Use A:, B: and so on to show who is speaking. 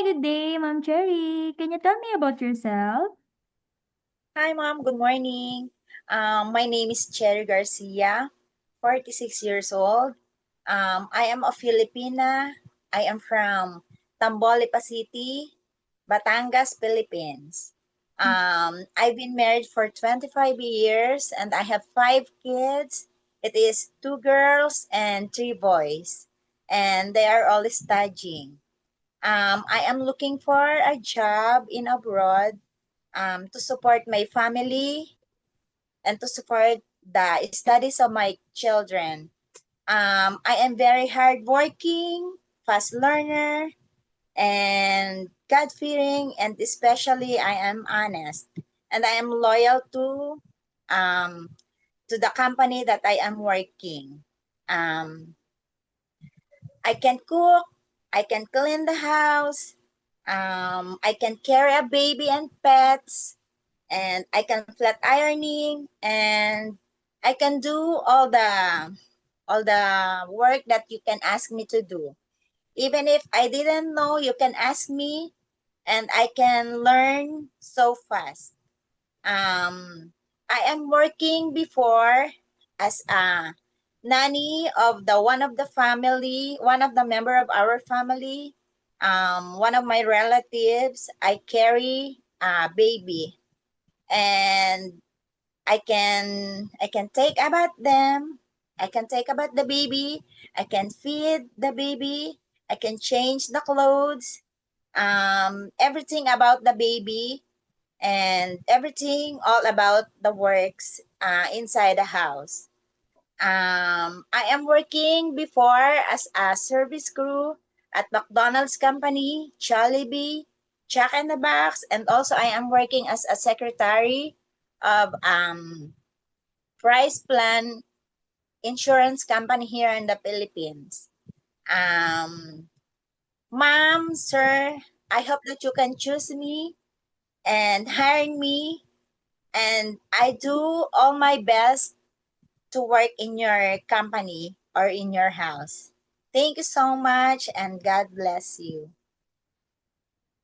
A: Hi, good day, Ma'am Cherry. Can you tell me about yourself?
B: Hi, Mom. Good morning. My name is Cherry Garcia, 46 years old. I am a Filipina. I am from Tamaulipas City, Batangas, Philippines. I've been married for 25 years and I have five kids. It is two girls and three boys, and they are all studying. I am looking for a job in abroad to support my family and to support the studies of my children. I am very hardworking, fast learner, and God fearing, and especially I am honest, and I am loyal um, to the company that I am working. Um, I can cook, I can clean the house, I can carry a baby and pets, and I can flat ironing, and I can do all the work that you can ask me to do. Even if I didn't know, you can ask me, and I can learn so fast. Um, I am working before as a nanny of the one of the member of our family. One of my relatives, I carry a baby, and I can take about them. I can take about the baby. I can feed the baby. I can change the clothes. Everything about the baby, and everything all about the works inside the house. I am working before as a service crew at McDonald's company, Jollibee, Jack in the Box, and also I am working as a secretary of Price Plan insurance company here in the Philippines. Um, Ma'am, sir, I hope that you can choose me and hire me, and I do all my best to work in your company or in your house. Thank you so much, and God bless you.